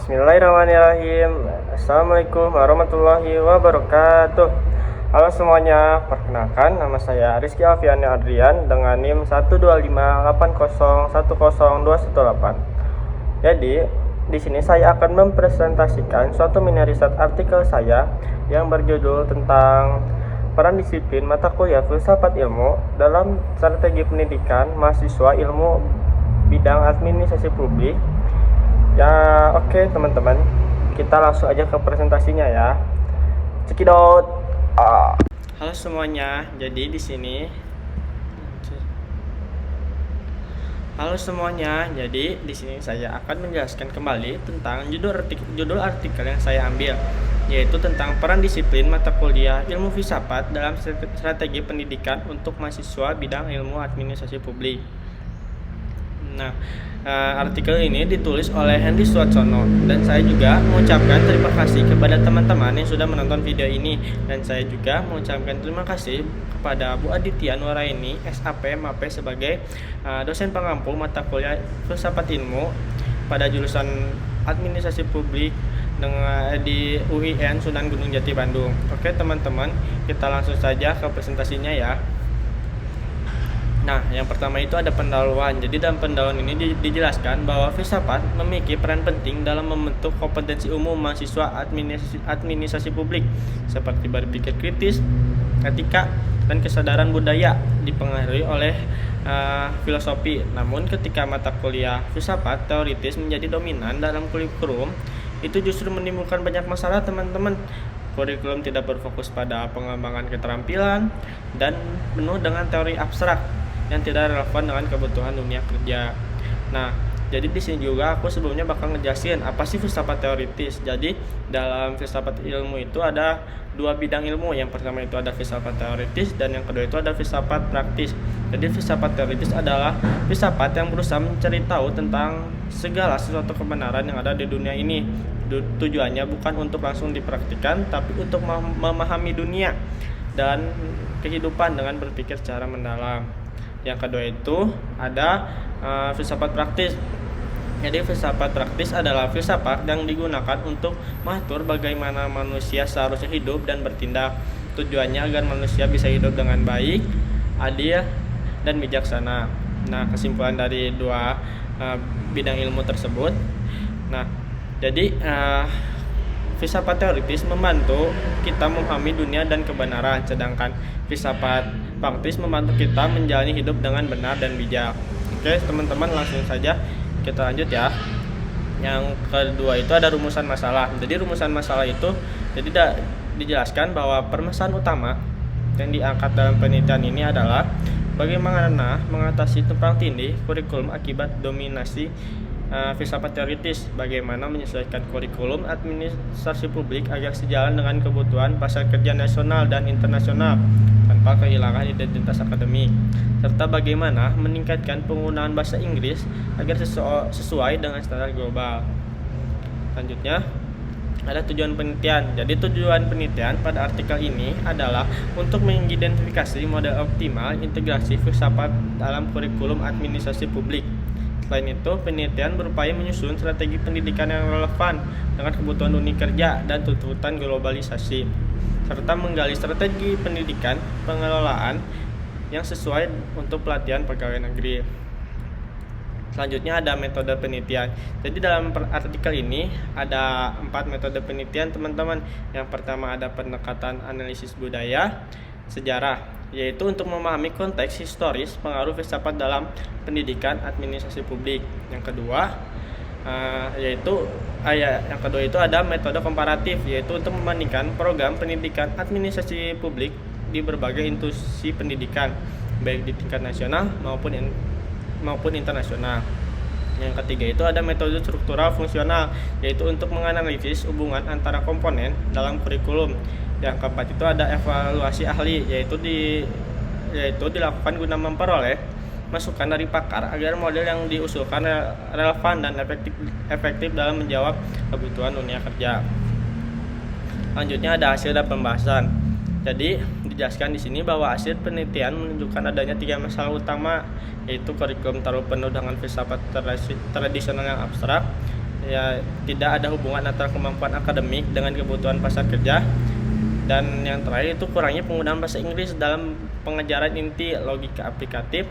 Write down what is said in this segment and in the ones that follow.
Bismillahirrahmanirrahim. Assalamualaikum warahmatullahi wabarakatuh. Halo semuanya, perkenalkan nama saya Rizky Alfiani Adrian dengan NIM 12580102018. Jadi, di sini saya akan mempresentasikan suatu mini riset artikel saya yang berjudul tentang peran disiplin mata kuliah filsafat ilmu dalam strategi pendidikan mahasiswa ilmu bidang administrasi publik. Ya, oke teman-teman, kita langsung aja ke presentasinya ya. Cekidot. Halo semuanya. Jadi di sini saya akan menjelaskan kembali tentang judul artikel yang saya ambil, yaitu tentang peran disiplin mata kuliah ilmu filsafat dalam strategi pendidikan untuk mahasiswa bidang ilmu administrasi publik. Nah, artikel ini ditulis oleh Henry Suwatsono dan saya juga mengucapkan terima kasih kepada teman-teman yang sudah menonton video ini, dan saya juga mengucapkan terima kasih kepada Bu Aditya Nuraini SAP MAP sebagai dosen pengampu mata kuliah filsafat ilmu pada jurusan administrasi publik di UIN Sunan Gunung Jati Bandung. Oke teman-teman, kita langsung saja ke presentasinya ya. Nah, yang pertama itu ada pendahuluan. Jadi dalam pendahuluan ini dijelaskan bahwa filsafat memiliki peran penting dalam membentuk kompetensi umum mahasiswa administrasi publik seperti berpikir kritis, etika, dan kesadaran budaya dipengaruhi oleh filosofi. Namun ketika mata kuliah filsafat teoritis menjadi dominan dalam kurikulum, itu justru menimbulkan banyak masalah teman-teman. Kurikulum tidak berfokus pada pengembangan keterampilan dan penuh dengan teori abstrak yang tidak relevan dengan kebutuhan dunia kerja. Nah, jadi di sini juga aku sebelumnya bakal ngejelasin apa sih filsafat teoritis. Jadi dalam filsafat ilmu itu ada dua bidang ilmu. Yang pertama itu ada filsafat teoritis dan yang kedua itu ada filsafat praktis. Jadi filsafat teoritis adalah filsafat yang berusaha mencari tahu tentang segala sesuatu kebenaran yang ada di dunia ini. Tujuannya bukan untuk langsung dipraktikkan, tapi untuk memahami dunia dan kehidupan dengan berpikir secara mendalam. Yang kedua itu ada filsafat praktis. Jadi filsafat praktis adalah filsafat yang digunakan untuk mengatur bagaimana manusia seharusnya hidup dan bertindak. Tujuannya agar manusia bisa hidup dengan baik, adil, dan bijaksana. Nah, kesimpulan dari dua bidang ilmu tersebut. Nah, jadi filsafat teoritis membantu kita memahami dunia dan kebenaran, sedangkan filsafat praktis membantu kita menjalani hidup dengan benar dan bijak. Oke, teman-teman, langsung saja kita lanjut ya. Yang kedua itu ada rumusan masalah. Jadi rumusan masalah itu dijelaskan bahwa permasalahan utama yang diangkat dalam penelitian ini adalah bagaimana mengatasi tumpang tindih kurikulum akibat dominasi filsafat teoritis, bagaimana menyesuaikan kurikulum administrasi publik agar sejalan dengan kebutuhan pasar kerja nasional dan internasional tanpa kehilangan identitas akademik, serta bagaimana meningkatkan penggunaan bahasa Inggris agar sesuai dengan standar global. Selanjutnya ada tujuan penelitian. Jadi tujuan penelitian pada artikel ini adalah untuk mengidentifikasi model optimal integrasi filsafat dalam kurikulum administrasi publik. Selain itu, penelitian berupaya menyusun strategi pendidikan yang relevan dengan kebutuhan dunia kerja dan tuntutan globalisasi, serta menggali strategi pendidikan pengelolaan yang sesuai untuk pelatihan pegawai negeri. Selanjutnya ada metode penelitian. Jadi dalam artikel ini ada 4 metode penelitian teman-teman. Yang pertama ada pendekatan analisis budaya, sejarah, yaitu untuk memahami konteks historis pengaruh filsafat dalam pendidikan administrasi publik. Yang kedua itu ada metode komparatif, yaitu untuk membandingkan program pendidikan administrasi publik di berbagai institusi pendidikan, baik di tingkat nasional maupun internasional. Yang ketiga itu ada metode struktural fungsional, yaitu untuk menganalisis hubungan antara komponen dalam kurikulum. Yang keempat itu ada evaluasi ahli, yaitu dilakukan guna memperoleh masukan dari pakar agar model yang diusulkan relevan dan efektif dalam menjawab kebutuhan dunia kerja. Selanjutnya ada hasil dan pembahasan. Jadi dijelaskan di sini bahwa hasil penelitian menunjukkan adanya 3 masalah utama, yaitu kurikulum terlalu penuh dengan filsafat tradisional yang abstrak, ya tidak ada hubungan antara kemampuan akademik dengan kebutuhan pasar kerja. Dan yang terakhir itu kurangnya penggunaan bahasa Inggris dalam pengajaran inti logika aplikatif,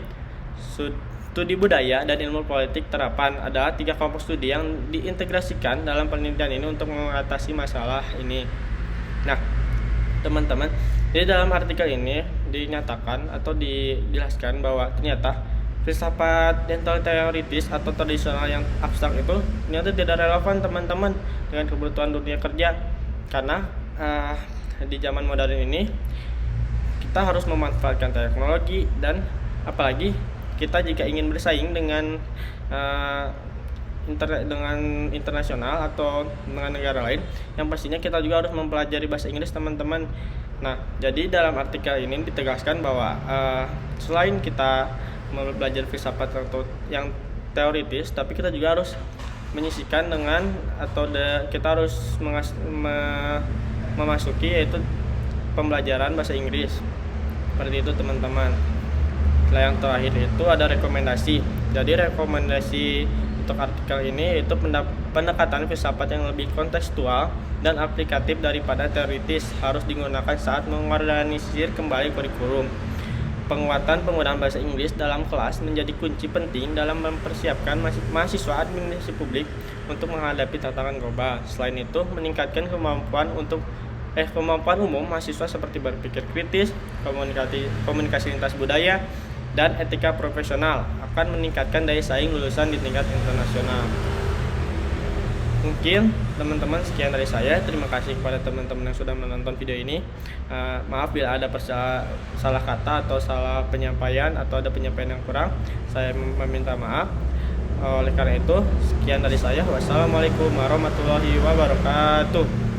studi budaya, dan ilmu politik terapan adalah 3 kelompok studi yang diintegrasikan dalam penelitian ini untuk mengatasi masalah ini. Nah, teman-teman, di dalam artikel ini dinyatakan atau dijelaskan bahwa ternyata filsafat dental teoritis atau tradisional yang abstrak itu ternyata tidak relevan teman-teman dengan kebutuhan dunia kerja, karena di zaman modern ini kita harus memanfaatkan teknologi, dan apalagi kita jika ingin bersaing dengan dengan internasional atau dengan negara lain, yang pastinya kita juga harus mempelajari bahasa Inggris teman-teman. Nah, jadi dalam artikel ini ditegaskan bahwa selain kita belajar filsafat atau yang teoritis, tapi kita juga harus menyisikan dengan atau kita harus memasuki yaitu pembelajaran bahasa Inggris. Seperti itu teman-teman. Yang terakhir itu ada rekomendasi. Jadi rekomendasi untuk artikel ini itu pendekatan filsafat yang lebih kontekstual dan aplikatif daripada teoritis harus digunakan saat mengorganisir kembali kurikulum. Penguatan penggunaan bahasa Inggris dalam kelas menjadi kunci penting dalam mempersiapkan mahasiswa administrasi publik untuk menghadapi tantangan global. Selain itu, meningkatkan kemampuan umum mahasiswa seperti berpikir kritis, komunikasi lintas budaya, dan etika profesional akan meningkatkan daya saing lulusan di tingkat internasional. Mungkin teman-teman sekian dari saya. Terima kasih kepada teman-teman yang sudah menonton video ini. Maaf bila ada salah kata atau salah penyampaian atau ada penyampaian yang kurang. Saya meminta maaf. Oleh karena itu, sekian dari saya. Wassalamualaikum warahmatullahi wabarakatuh.